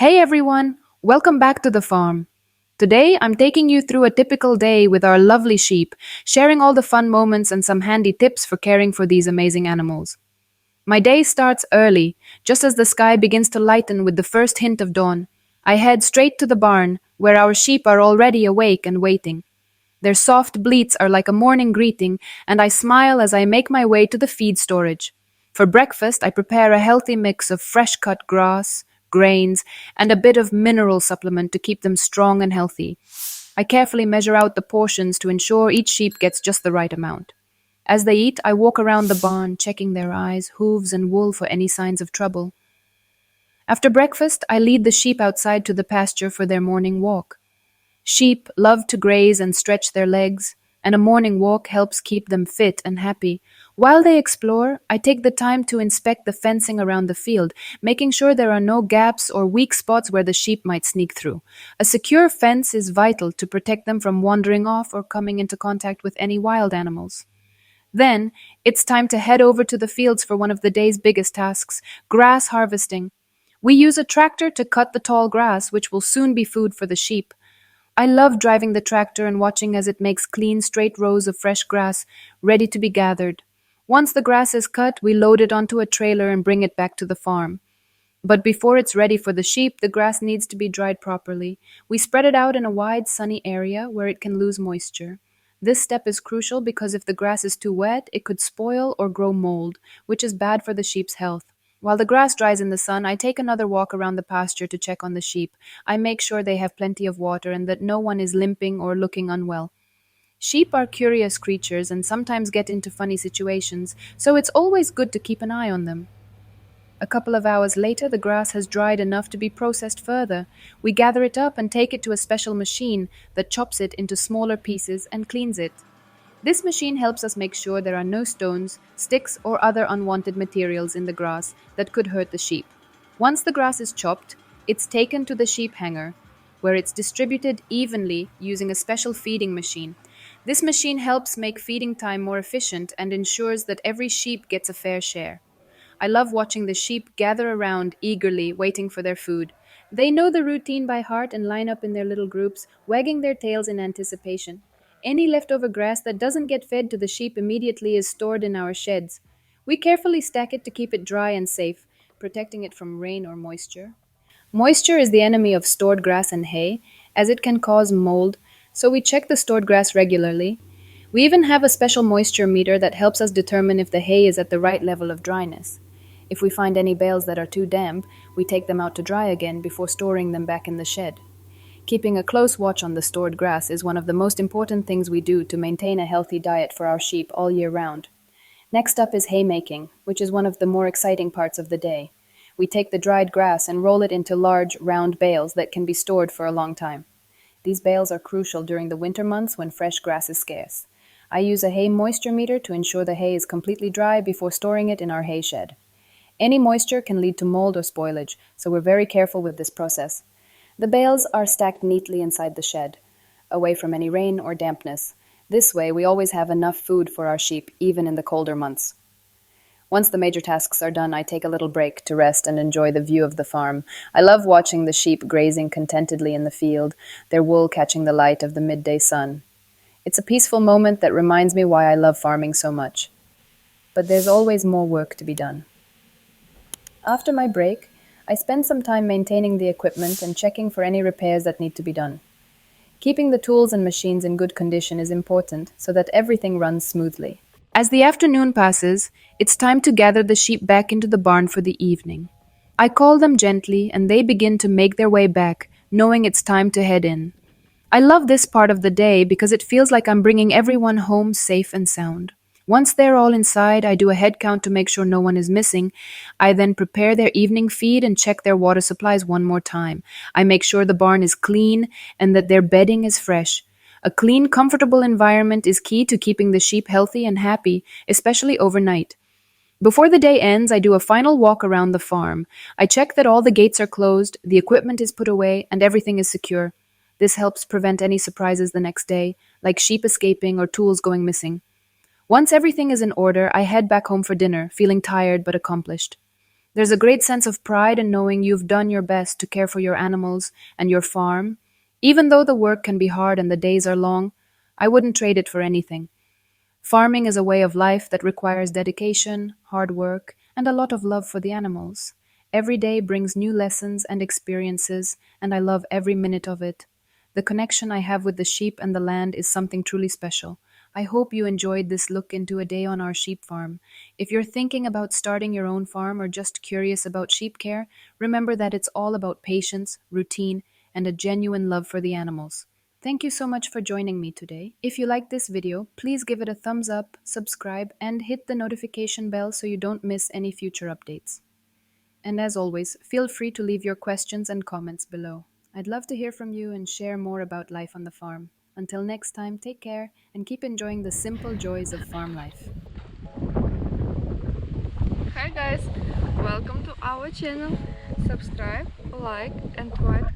Hey everyone, welcome back to the farm. Today I'm taking you through a typical day with our lovely sheep, sharing all the fun moments and some handy tips for caring for these amazing animals. My day starts early, just as the sky begins to lighten with the first hint of dawn. I head straight to the barn, where our sheep are already awake and waiting. Their soft bleats are like a morning greeting, and I smile as I make my way to the feed storage. For breakfast, I prepare a healthy mix of fresh cut grass, grains, and a bit of mineral supplement to keep them strong and healthy. I carefully measure out the portions to ensure each sheep gets just the right amount. As they eat, I walk around the barn, checking their eyes, hooves, and wool for any signs of trouble. After breakfast, I lead the sheep outside to the pasture for their morning walk. Sheep love to graze and stretch their legs, and a morning walk helps keep them fit and happy. While they explore, I take the time to inspect the fencing around the field, making sure there are no gaps or weak spots where the sheep might sneak through. A secure fence is vital to protect them from wandering off or coming into contact with any wild animals. Then, it's time to head over to the fields for one of the day's biggest tasks, grass harvesting. We use a tractor to cut the tall grass, which will soon be food for the sheep. I love driving the tractor and watching as it makes clean, straight rows of fresh grass ready to be gathered. Once the grass is cut, we load it onto a trailer and bring it back to the farm. But before it's ready for the sheep, the grass needs to be dried properly. We spread it out in a wide, sunny area where it can lose moisture. This step is crucial because if the grass is too wet, it could spoil or grow mold, which is bad for the sheep's health. While the grass dries in the sun, I take another walk around the pasture to check on the sheep. I make sure they have plenty of water and that no one is limping or looking unwell. Sheep are curious creatures and sometimes get into funny situations, so it's always good to keep an eye on them. A couple of hours later, the grass has dried enough to be processed further. We gather it up and take it to a special machine that chops it into smaller pieces and cleans it. This machine helps us make sure there are no stones, sticks, or other unwanted materials in the grass that could hurt the sheep. Once the grass is chopped, it's taken to the sheep hanger, where it's distributed evenly using a special feeding machine. This machine helps make feeding time more efficient and ensures that every sheep gets a fair share. I love watching the sheep gather around eagerly, waiting for their food. They know the routine by heart and line up in their little groups, wagging their tails in anticipation. Any leftover grass that doesn't get fed to the sheep immediately is stored in our sheds. We carefully stack it to keep it dry and safe, protecting it from rain or moisture. Moisture is the enemy of stored grass and hay, as it can cause mold, so we check the stored grass regularly. We even have a special moisture meter that helps us determine if the hay is at the right level of dryness. If we find any bales that are too damp, we take them out to dry again before storing them back in the shed. Keeping a close watch on the stored grass is one of the most important things we do to maintain a healthy diet for our sheep all year round. Next up is haymaking, which is one of the more exciting parts of the day. We take the dried grass and roll it into large, round bales that can be stored for a long time. These bales are crucial during the winter months when fresh grass is scarce. I use a hay moisture meter to ensure the hay is completely dry before storing it in our hay shed. Any moisture can lead to mold or spoilage, so we're very careful with this process. The bales are stacked neatly inside the shed, away from any rain or dampness. This way, we always have enough food for our sheep, even in the colder months. Once the major tasks are done, I take a little break to rest and enjoy the view of the farm. I love watching the sheep grazing contentedly in the field, their wool catching the light of the midday sun. It's a peaceful moment that reminds me why I love farming so much. But there's always more work to be done. After my break, I spend some time maintaining the equipment and checking for any repairs that need to be done. Keeping the tools and machines in good condition is important so that everything runs smoothly. As the afternoon passes, it's time to gather the sheep back into the barn for the evening. I call them gently and they begin to make their way back, knowing it's time to head in. I love this part of the day because it feels like I'm bringing everyone home safe and sound. Once they're all inside, I do a head count to make sure no one is missing. I then prepare their evening feed and check their water supplies one more time. I make sure the barn is clean and that their bedding is fresh. A clean, comfortable environment is key to keeping the sheep healthy and happy, especially overnight. Before the day ends, I do a final walk around the farm. I check that all the gates are closed, the equipment is put away, and everything is secure. This helps prevent any surprises the next day, like sheep escaping or tools going missing. Once everything is in order, I head back home for dinner, feeling tired but accomplished. There's a great sense of pride in knowing you've done your best to care for your animals and your farm. Even though the work can be hard and the days are long, I wouldn't trade it for anything. Farming is a way of life that requires dedication, hard work, and a lot of love for the animals. Every day brings new lessons and experiences, and I love every minute of it. The connection I have with the sheep and the land is something truly special. I hope you enjoyed this look into a day on our sheep farm. If you're thinking about starting your own farm or just curious about sheep care, remember that it's all about patience, routine, and a genuine love for the animals. Thank you so much for joining me today. If you like this video, please give it a thumbs up, subscribe, and hit the notification bell so you don't miss any future updates. And as always, feel free to leave your questions and comments below. I'd love to hear from you and share more about life on the farm. Until next time, take care and keep enjoying the simple joys of farm life. Hi guys, welcome to our channel. Subscribe, like and try to